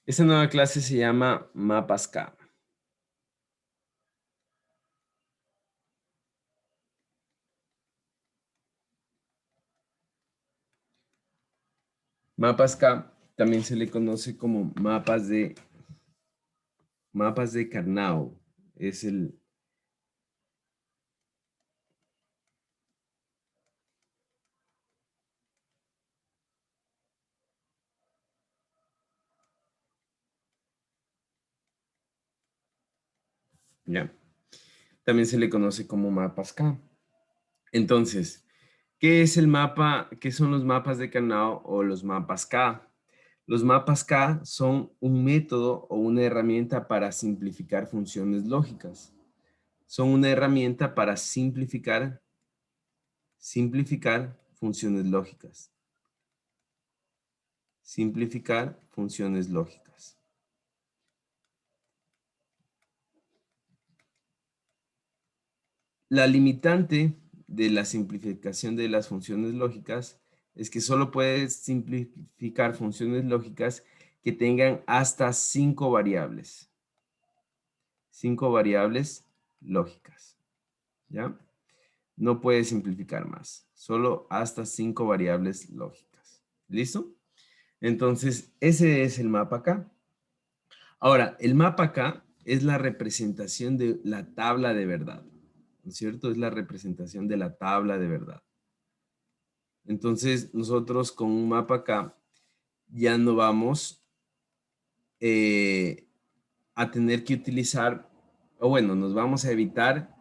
Esta nueva clase se llama Mapas K. Mapas K también se le conoce como mapas de Karnaugh. Es el ya. También se le conoce como mapas K. Entonces, ¿qué es el mapa? ¿Qué son los mapas de Karnaugh o los mapas K? Los mapas K son un método o una herramienta para simplificar funciones lógicas. Son una herramienta para simplificar funciones lógicas. Simplificar funciones lógicas. La limitante de la simplificación de las funciones lógicas es que solo puedes simplificar funciones lógicas que tengan hasta 5 variables. 5 variables lógicas. ¿Ya? No puedes simplificar más. Solo hasta 5 variables lógicas. ¿Listo? Entonces, ese es el mapa acá. Ahora, el mapa acá es la representación de la tabla de verdad. ¿No es cierto? Es la representación de la tabla de verdad. Entonces, nosotros con un mapa acá ya no vamos a tener que utilizar, o bueno, nos vamos a evitar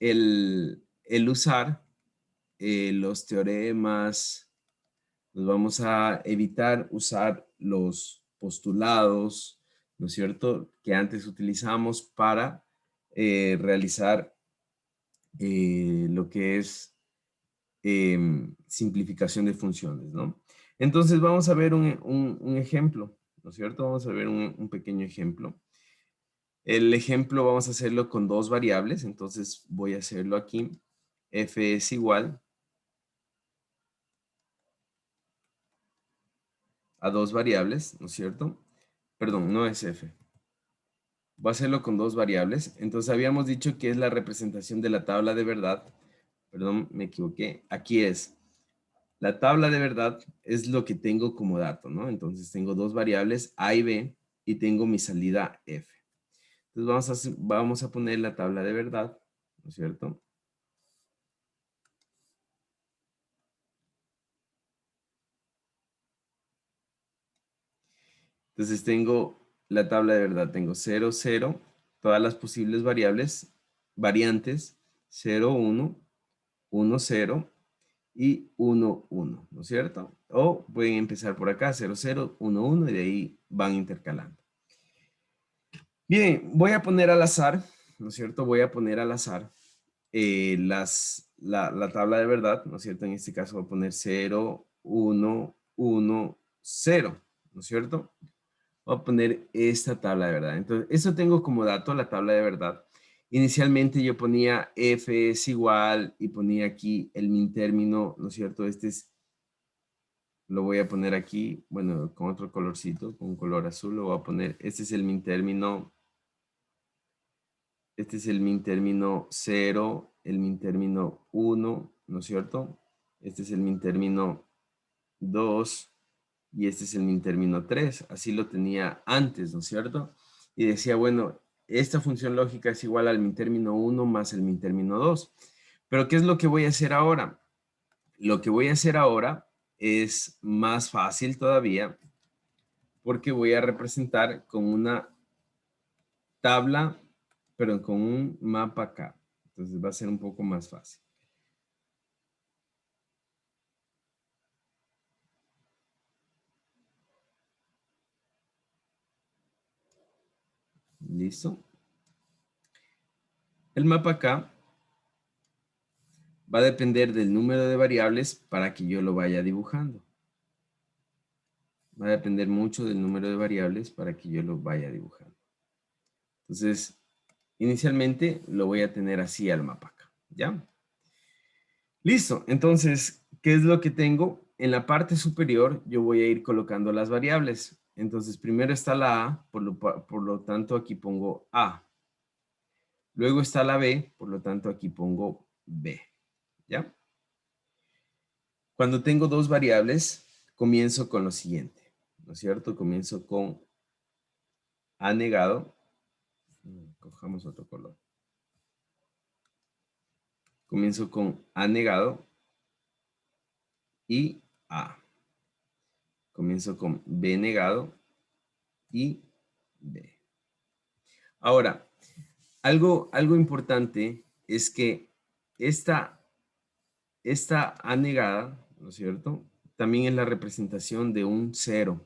el usar los teoremas, nos vamos a evitar usar los postulados, ¿no es cierto?, que antes utilizamos para realizar lo que es simplificación de funciones, ¿no? Entonces vamos a ver un ejemplo, ¿no es cierto? Vamos a ver un pequeño ejemplo. El ejemplo vamos a hacerlo con 2 variables, entonces voy a hacerlo aquí. F es igual a 2 variables, ¿no es cierto? Perdón, no es F. Voy a hacerlo con 2 variables. Entonces habíamos dicho que es la representación de la tabla de verdad. Perdón, me equivoqué. Aquí es. La tabla de verdad es lo que tengo como dato, ¿no? Entonces tengo 2 variables, A y B, y tengo mi salida F. Entonces vamos a poner la tabla de verdad, ¿no es cierto? Entonces tengo la tabla de verdad, tengo 0, 0, todas las posibles variantes, 0, 1, 1, 0 y 1, 1, ¿no es cierto? O pueden empezar por acá, 0, 0, 1, 1 y de ahí van intercalando. Bien, voy a poner al azar, ¿no es cierto? Voy a poner al azar la tabla de verdad, ¿no es cierto? En este caso voy a poner 0, 1, 1, 0, ¿no es cierto? Voy a poner esta tabla de verdad. Entonces, eso tengo como dato la tabla de verdad. Inicialmente yo ponía F es igual y ponía aquí el min término, ¿no es cierto? Este es, lo voy a poner aquí, bueno, con otro colorcito, con color azul, lo voy a poner, este es el min término. Este es el min término 0, el min término 1, ¿no es cierto? Este es el min término 2 y este es el min término 3. Así lo tenía antes, ¿no es cierto? Y decía, bueno, esta función lógica es igual al min término 1 más el min término 2. Pero ¿qué es lo que voy a hacer ahora? Lo que voy a hacer ahora es más fácil todavía porque voy a representar con una tabla, pero con un mapa acá. Entonces va a ser un poco más fácil. ¿Listo? El mapa acá va a depender del número de variables para que yo lo vaya dibujando. Va a depender mucho del número de variables para que yo lo vaya dibujando. Entonces, inicialmente lo voy a tener así al mapa acá, ¿ya? Listo, entonces, ¿qué es lo que tengo? En la parte superior yo voy a ir colocando las variables. Entonces, primero está la A, por lo tanto, aquí pongo A. Luego está la B, por lo tanto, aquí pongo B. ¿Ya? Cuando tengo dos variables, comienzo con lo siguiente, ¿no es cierto? Comienzo con A negado. Cojamos otro color. Comienzo con A negado y A. Comienzo con B negado y B. Ahora, algo importante es que esta A negada, ¿no es cierto? También es la representación de un cero.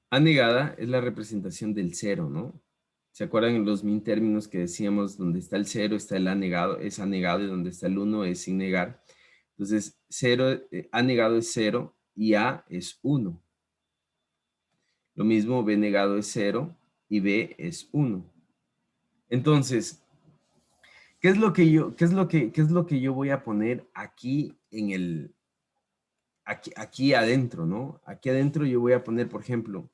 A negada es la representación del cero, ¿no? ¿Se acuerdan en los min términos que decíamos donde está el cero está el A negado, es A negado y donde está el 1 es sin negar? Entonces, A negado es 0 y A es 1. Lo mismo, B negado es 0 y B es 1. Entonces, ¿qué es lo que yo voy a poner aquí aquí adentro, ¿no? Aquí adentro yo voy a poner, por ejemplo,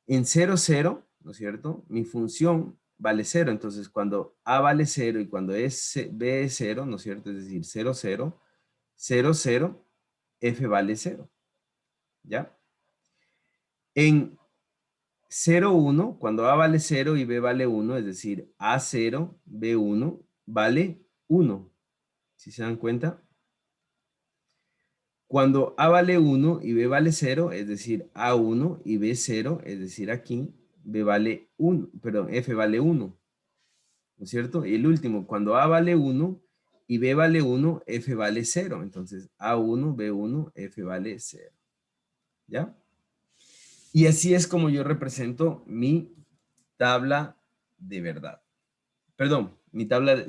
en 0, 0, ¿no es cierto? Mi función vale 0. Entonces, cuando A vale 0 y cuando B es 0, ¿no es cierto? Es decir, 0, 0, 0, 0, F vale 0. ¿Ya? En 0, 1, cuando A vale 0 y B vale 1, es decir, A0, B1, vale 1. ¿Sí se dan cuenta? Cuando A vale 1 y B vale 0, es decir, A1 y B0, es decir, aquí, B vale 1, perdón, F vale 1. ¿No es cierto? Y el último, cuando A vale 1 y B vale 1, F vale 0. Entonces, A1, B1, F vale 0. ¿Ya? Y así es como yo represento mi tabla de verdad. Perdón,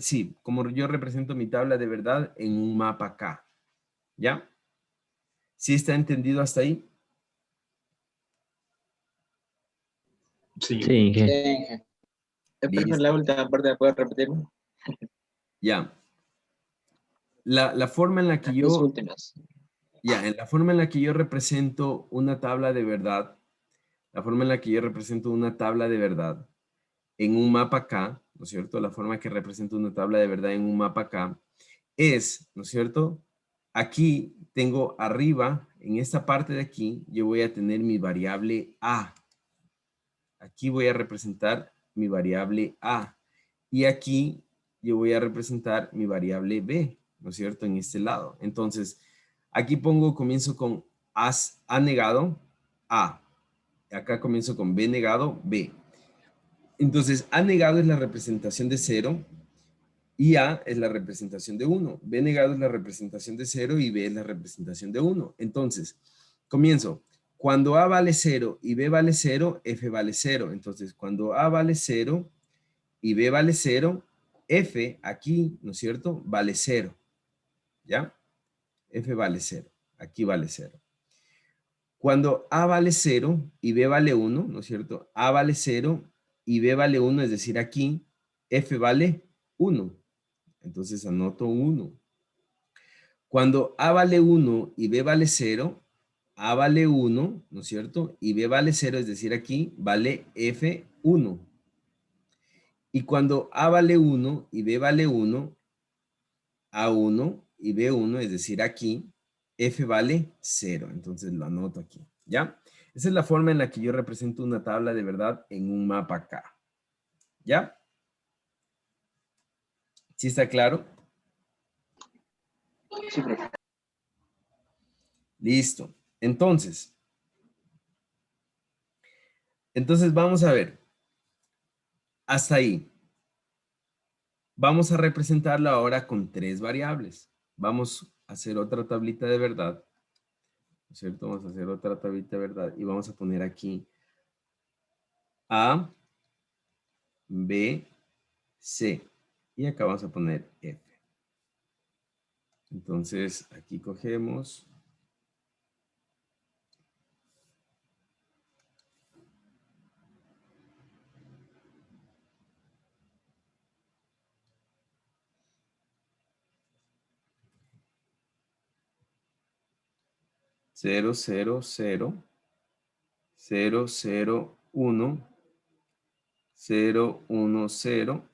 sí, como yo represento mi tabla de verdad en un mapa K. ¿Ya? ¿Sí está entendido hasta ahí? Sí. Sí, Inge. Espero Listo. la última parte, ¿puedes repetirme? Ya. La forma en la que Las dos yo, últimas. en la forma en la que yo represento una tabla de verdad, la forma en la que yo represento una tabla de verdad en un mapa K, ¿no es cierto? La forma que represento una tabla de verdad en un mapa K es, ¿no es cierto? Aquí tengo arriba, en esta parte de aquí, yo voy a tener mi variable A. Aquí voy a representar mi variable A. Y aquí yo voy a representar mi variable B, ¿no es cierto? En este lado. Entonces, aquí comienzo con A negado, A. Acá comienzo con B negado, B. Entonces, A negado es la representación de 0 y A es la representación de 1. B negado es la representación de 0 y B es la representación de 1. Entonces, comienzo. Cuando A vale 0 y B vale 0, F vale 0. Entonces, cuando A vale 0 y B vale 0, F aquí, ¿no es cierto? Vale 0. ¿Ya? F vale 0. Aquí vale 0. Cuando A vale 0 y B vale 1, ¿no es cierto? A vale 0 y B vale 1, es decir, aquí F vale 1. Entonces anoto un 1. Cuando A vale 1 y B vale 0, A vale 1, ¿no es cierto? Y B vale 0, es decir, aquí vale F1. Y cuando A vale 1 y B vale 1, A1 y B1, es decir, aquí, F vale 0. Entonces lo anoto aquí, ¿ya? Esa es la forma en la que yo represento una tabla de verdad en un mapa K. ¿Ya? ¿Sí está claro? Sí, profe. Listo. Entonces vamos a ver. Hasta ahí. Vamos a representarlo ahora con tres variables. Vamos a hacer otra tablita de verdad. ¿No es cierto? Vamos a hacer otra tablita de verdad y vamos a poner aquí A, B, C. Y acá vamos a poner F. Entonces, aquí cogemos. 0, 0, 0, 0, 0, 1, 0, 1, 0,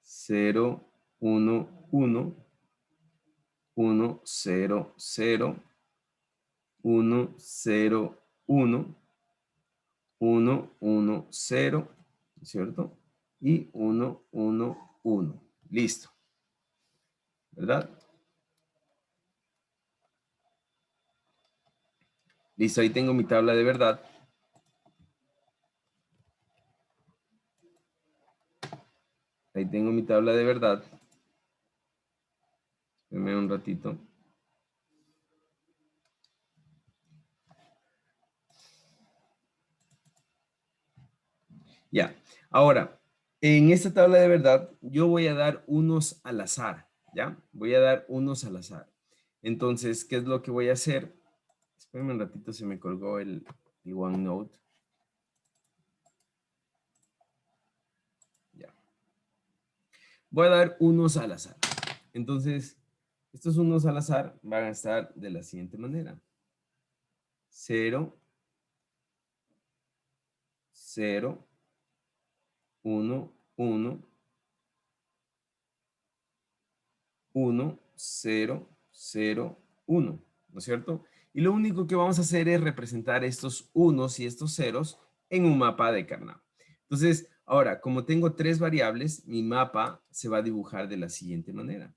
0, 1, 1, 1, 0, 0, 1, 0, 1, 1, 1, 0, ¿cierto? Y 1, 1, 1. Listo. ¿Verdad? Listo, ahí tengo mi tabla de verdad. Ahí tengo mi tabla de verdad. Espérame un ratito. Ya. Ahora, en esta tabla de verdad, yo voy a dar unos al azar. ¿Ya? Voy a dar unos al azar. Entonces, ¿qué es lo que voy a hacer? Espérame un ratito, se me colgó el OneNote. Ya. Voy a dar unos al azar. Entonces, estos unos al azar van a estar de la siguiente manera. 0, 0, 1, 1, 1, 0, 0, 1, ¿no es cierto? Y lo único que vamos a hacer es representar estos unos y estos ceros en un mapa de Karnaugh. Entonces, ahora, como tengo tres variables, mi mapa se va a dibujar de la siguiente manera.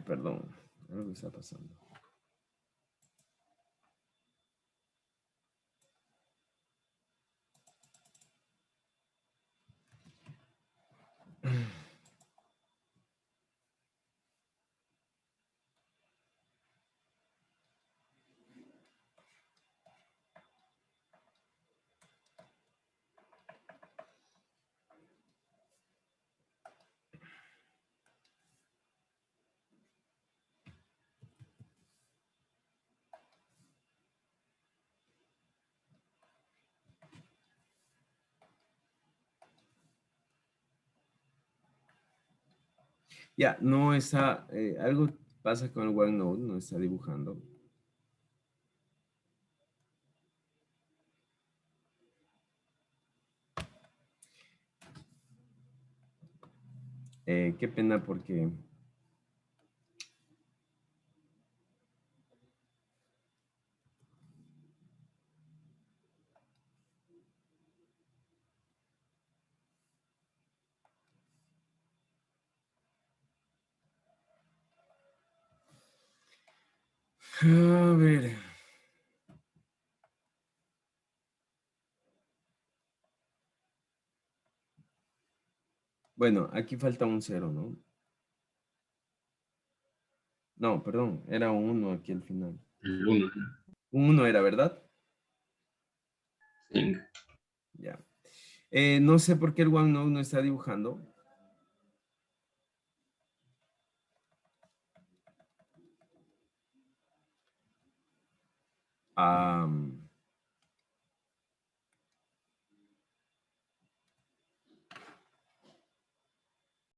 Perdón, algo está pasando. Ya, no está, algo pasa con el OneNote, no está dibujando. Qué pena porque... A ver. Bueno, aquí falta un 0, ¿no? No, perdón, era un 1 aquí al final. El 1. Un 1 era, ¿verdad? Sí. Ya. No sé por qué el OneNote no está dibujando.